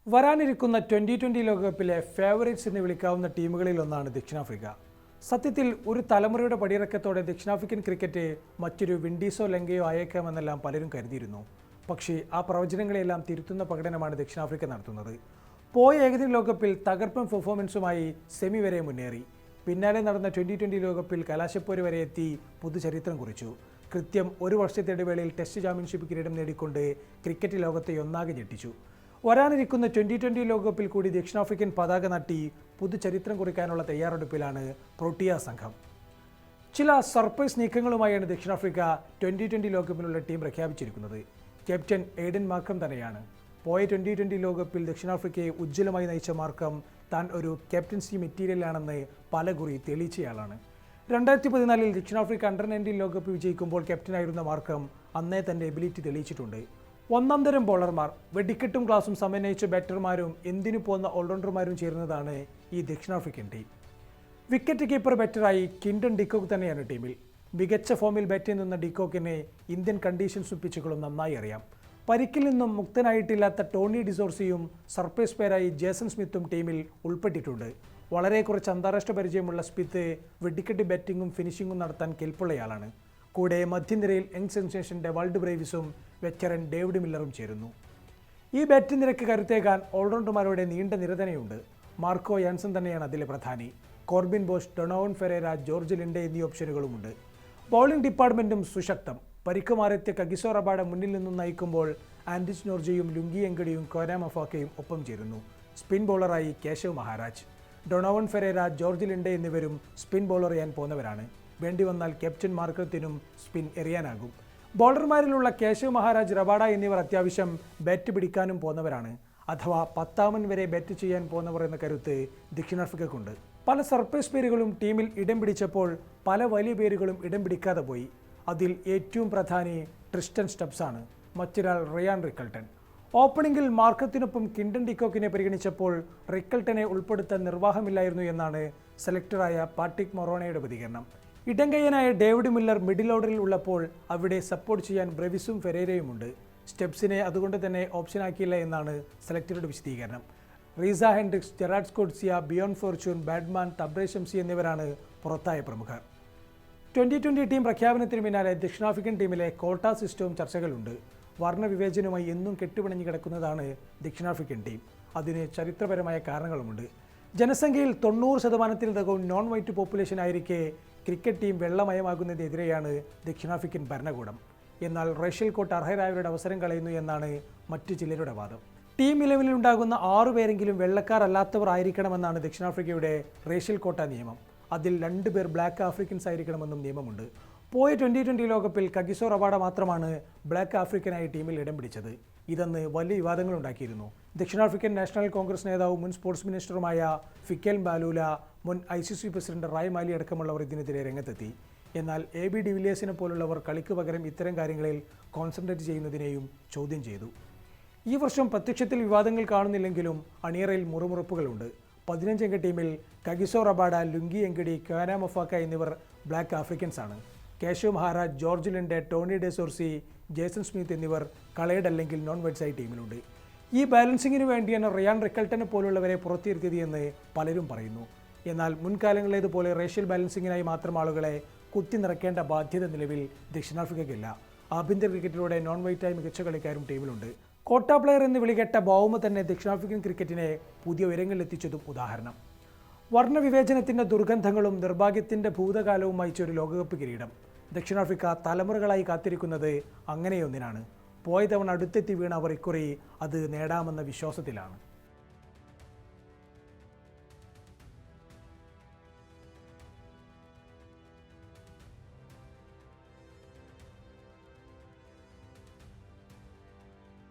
വരാനിരിക്കുന്ന 2020 ലോകകപ്പിലെ ഫേവറേറ്റ്സ് എന്ന് വിളിക്കാവുന്ന ടീമുകളിൽ ഒന്നാണ് ദക്ഷിണാഫ്രിക്ക. സത്യത്തിൽ ഒരു തലമുറയുടെ പടിയിറക്കത്തോടെ ദക്ഷിണാഫ്രിക്കൻ ക്രിക്കറ്റ് മറ്റൊരു വിൻഡീസോ ലങ്കയോ ആയേക്കാമെന്നെല്ലാം പലരും കരുതിയിരുന്നു. പക്ഷേ ആ പ്രവചനങ്ങളെല്ലാം തിരുത്തുന്ന പ്രകടനമാണ് ദക്ഷിണാഫ്രിക്ക നടത്തുന്നത്. പോയ ഏകദിന ലോകകപ്പിൽ തകർപ്പൻ പെർഫോമൻസുമായി സെമി വരെ മുന്നേറി. പിന്നാലെ നടന്ന 2020 ലോകകപ്പിൽ കലാശപ്പോര് വരെ എത്തി പുതുചരിത്രം കുറിച്ചു. കൃത്യം ഒരു വർഷത്തെ ഇടവേളയിൽ ടെസ്റ്റ് ചാമ്പ്യൻഷിപ്പ് കിരീടം നേടിക്കൊണ്ട് ക്രിക്കറ്റ് ലോകത്തെ ഒന്നാകെ ഞെട്ടിച്ചു. വരാനിരിക്കുന്ന 2020 ലോകകപ്പിൽ കൂടി ദക്ഷിണാഫ്രിക്കൻ പതാക നാട്ടി പുതുചരിത്രം കുറിക്കാനുള്ള തയ്യാറെടുപ്പിലാണ് പ്രോട്ടിയ സംഘം. ചില സർപ്രൈസ് നീക്കങ്ങളുമായാണ് ദക്ഷിണാഫ്രിക്ക 2020 ലോകകപ്പിനുള്ള ടീം പ്രഖ്യാപിച്ചിരിക്കുന്നത്. ക്യാപ്റ്റൻ എയ്ഡൻ മാർക്കം തന്നെയാണ്. പോയ 2020 ലോകകപ്പിൽ ദക്ഷിണാഫ്രിക്കയെ ഉജ്ജ്വലമായി നയിച്ച മാർക്കം താൻ ഒരു ക്യാപ്റ്റൻസി മെറ്റീരിയലാണെന്ന് പലകുറി തെളിയിച്ചയാളാണ്. 2014 ദക്ഷിണാഫ്രിക്ക അണ്ടർ-19 ലോകകപ്പ് വിജയിക്കുമ്പോൾ ക്യാപ്റ്റനായിരുന്ന മാർക്കം അന്നേ തൻ്റെ എബിലിറ്റി തെളിയിച്ചിട്ടുണ്ട്. ഒന്നാം തരം ബോളർമാർ, വെടിക്കെട്ടും ക്ലാസും സമന്വയിച്ച ബാറ്റർമാരും എന്തിനു പോന്ന ഓൾറൗണ്ടർമാരും ചേരുന്നതാണ് ഈ ദക്ഷിണാഫ്രിക്കൻ ടീം. വിക്കറ്റ് കീപ്പർ ബാറ്ററായി കിൻഡൻ ഡിക്കോക്ക് തന്നെയാണ് ടീമിൽ. മികച്ച ഫോമിൽ ബാറ്റ് ചെയ്യുന്ന ഡിക്കോക്കിനെ ഇന്ത്യൻ കണ്ടീഷൻസും പിച്ചുകളും നന്നായി അറിയാം. പരിക്കിൽ നിന്നും മുക്തനായിട്ടില്ലാത്ത ടോണി ഡിസോർസിയും സർപ്രൈസ് പേരായി ജേസൺ സ്മിത്തും ടീമിൽ ഉൾപ്പെട്ടിട്ടുണ്ട്. വളരെ കുറച്ച് അന്താരാഷ്ട്ര പരിചയമുള്ള സ്മിത്ത് വെടിക്കെട്ട് ബാറ്റിങ്ങും ഫിനിഷിങ്ങും നടത്താൻ കെൽപ്പുള്ളയാളാണ്. കൂടെ മധ്യനിരയിൽ യങ് സെൻസേഷൻ ഡെവാൾഡ് ബ്രേവിസും വെറ്ററൻ ഡേവിഡ് മില്ലറും ചേരുന്നു. ഈ ബാറ്റ് നിരക്ക് കരുത്തേകാൻ ഓൾറൗണ്ടർമാരുടെ നീണ്ട നിര തന്നെയുണ്ട്. മാർക്കോ യാൻസൺ തന്നെയാണ് അതിലെ പ്രധാനി. Corbin Bosch, Donovan Ferreira, George Linde എന്നീ ഓപ്ഷനുകളുമുണ്ട്. ബൗളിംഗ് ഡിപ്പാർട്ട്മെൻറ്റും സുശക്തം. പരിക്കുമാരെത്തിയ കഗിസോ റബാഡ മുന്നിൽ നിന്നും നയിക്കുമ്പോൾ ആൻഡിസ് നോർജയും ലുങ്കി എങ്കഡിയും കോന മഫാക്കയും ഒപ്പം ചേരുന്നു. സ്പിൻ ബൗളറായി Keshav Maharaj. Donovan Ferreira, George Linde എന്നിവരും സ്പിൻ ബൗളർ ചെയ്യാൻ പോകുന്നവരാണ്. വേണ്ടി വന്നാൽ ക്യാപ്റ്റൻ മാർക്കത്തിനും സ്പിൻ എറിയാനാകും. ബൗളർമാരിലുള്ള കേശവ് മഹാരാജ്, റബാഡ എന്നിവർ അത്യാവശ്യം ബാറ്റ് പിടിക്കാനും പോന്നവരാണ്. അഥവാ 10ാമൻ വരെ ബാറ്റ് ചെയ്യാൻ പോകുന്നവർ എന്ന കരുത്ത് ദക്ഷിണാഫ്രിക്കക്കുണ്ട്. പല സർപ്രൈസ് പേരുകളും ടീമിൽ ഇടം പിടിച്ചപ്പോൾ പല വലിയ പേരുകളും ഇടം പിടിക്കാതെ പോയി. അതിൽ ഏറ്റവും പ്രധാനി ട്രിസ്റ്റൻ സ്റ്റബ്സാണ്. മറ്റൊരാൾ റിയാൻ റിക്കൽട്ടൺ. ഓപ്പണിംഗിൽ മാർക്കത്തിനൊപ്പം കിൻഡൻ ഡിക്കോക്കിനെ പരിഗണിച്ചപ്പോൾ റിക്കൽട്ടനെ ഉൾപ്പെടുത്താൻ നിർവാഹമില്ലായിരുന്നു എന്നാണ് സെലക്ടറായ പാട്രിക് മൊറോണയുടെ പ്രതികരണം. ഇടംകയ്യനായ ഡേവിഡ് മില്ലർ മിഡിൽ ഓർഡറിൽ ഉള്ളപ്പോൾ അവിടെ സപ്പോർട്ട് ചെയ്യാൻ ബ്രെവിസും ഫെരേരയുമുണ്ട്. സ്റ്റെപ്സിനെ അതുകൊണ്ട് തന്നെ ഓപ്ഷനാക്കിയില്ല എന്നാണ് സെലക്ടറുടെ വിശദീകരണം. Reeza Hendricks, Gerald Coetzee, Bjorn Fortuin, ബാഡ്മാൻ, തബ്രെ ഷംസി എന്നിവരാണ് പുറത്തായ പ്രമുഖർ. 2020 ടീം പ്രഖ്യാപനത്തിന് പിന്നാലെ ദക്ഷിണാഫ്രിക്കൻ ടീമിലെ കോട്ട സിസ്റ്റവും ചർച്ചകളുണ്ട്. വർണ്ണവിവേചനവുമായി എന്നും കെട്ടുപിണഞ്ഞു കിടക്കുന്നതാണ് ദക്ഷിണാഫ്രിക്കൻ ടീം. അതിന് ചരിത്രപരമായ കാരണങ്ങളുമുണ്ട്. ജനസംഖ്യയിൽ 90%-ലധികവും നോൺ വൈറ്റ് പോപ്പുലേഷൻ ആയിരിക്കെ ക്രിക്കറ്റ് ടീം വെള്ളമയമാകുന്നതിനെതിരെയാണ് ദക്ഷിണാഫ്രിക്കൻ ഭരണകൂടം. എന്നാൽ റേഷ്യൽ കോട്ട് അർഹരായവരുടെ അവസരം കളയുന്നു എന്നാണ് മറ്റു ചിലരുടെ വാദം. ടീം 11 ഉണ്ടാകുന്ന 6 പേരെങ്കിലും വെള്ളക്കാർ അല്ലാത്തവർ ആയിരിക്കണമെന്നാണ് ദക്ഷിണാഫ്രിക്കയുടെ റേഷ്യൽ കോട്ട നിയമം. അതിൽ 2 പേർ ബ്ലാക്ക് ആഫ്രിക്കൻസ് ആയിരിക്കണമെന്നും നിയമമുണ്ട്. പോയ 2020 ലോകകപ്പിൽ കഗിസോ റബാഡ മാത്രമാണ് ബ്ലാക്ക് ആഫ്രിക്കനായി ടീമിൽ ഇടം പിടിച്ചത്. ഇതെന്ന് വലിയ വിവാദങ്ങളുണ്ടാക്കിയിരുന്നു. ദക്ഷിണാഫ്രിക്കൻ നാഷണൽ കോൺഗ്രസ് നേതാവും മുൻ സ്പോർട്സ് മിനിസ്റ്ററുമായ ഫിക്കൽ ബാലൂല, മുൻ ICC പ്രസിഡന്റ് റായ് മാലി അടക്കമുള്ളവർ ഇതിനെതിരെ രംഗത്തെത്തി. എന്നാൽ AB ഡിവിലിയേഴ്സിനെ പോലുള്ളവർ കളിക്ക് പകരം ഇത്തരം കാര്യങ്ങളിൽ കോൺസെൻട്രേറ്റ് ചെയ്യുന്നതിനെയും ചോദ്യം ചെയ്തു. ഈ വർഷം പ്രത്യക്ഷത്തിൽ വിവാദങ്ങൾ കാണുന്നില്ലെങ്കിലും അണിയറയിൽ മുറുമുറുപ്പുകളുണ്ട്. 15-അംഗ ടീമിൽ Kagiso Rabada, Lungi Ngidi, Kwena Maphaka എന്നിവർ ബ്ലാക്ക് ആഫ്രിക്കൻസ് ആണ്. Keshav Maharaj, George Linde, Tony de Zorzi, Jason Smith എന്നിവർ കളേഡ് അല്ലെങ്കിൽ നോൺ വൈറ്റ്സായി ടീമിലുണ്ട്. ഈ ബാലൻസിങ്ങിന് വേണ്ടിയാണ് റിയാൻ റിക്കൽട്ടനെ പോലുള്ളവരെ പുറത്തിരുത്തിയതെന്ന് പലരും പറയുന്നു. എന്നാൽ മുൻകാലങ്ങളിലേതുപോലെ റേഷ്യൽ ബാലൻസിങ്ങിനായി മാത്രം ആളുകളെ കുത്തി നിറയ്ക്കേണ്ട ബാധ്യത നിലവിൽ ദക്ഷിണാഫ്രിക്കയ്ക്കില്ല. ആഭ്യന്തര ക്രിക്കറ്റിലൂടെ നോൺ വൈറ്റായി മികച്ച കളിക്കാരും ടീമിലുണ്ട്. കോട്ട പ്ലെയർ എന്ന് വിളികെട്ട ബൗമ തന്നെ ദക്ഷിണാഫ്രിക്കൻ ക്രിക്കറ്റിനെ പുതിയ ഉയരങ്ങളിലെത്തിച്ചതും ഉദാഹരണം. വർണ്ണവിവേചനത്തിൻ്റെ ദുർഗന്ധങ്ങളും നിർഭാഗ്യത്തിൻ്റെ ഭൂതകാലവും വഹിച്ച ഒരു ലോകകപ്പ് കിരീടം. ദക്ഷിണാഫ്രിക്ക തലമുറകളായി കാത്തിരിക്കുന്നത് അങ്ങനെയൊന്നിനാണ്. പോയ തവണ അടുത്തെത്തി വീണ അവർ ഇക്കുറി അത് നേടാമെന്ന വിശ്വാസത്തിലാണ്.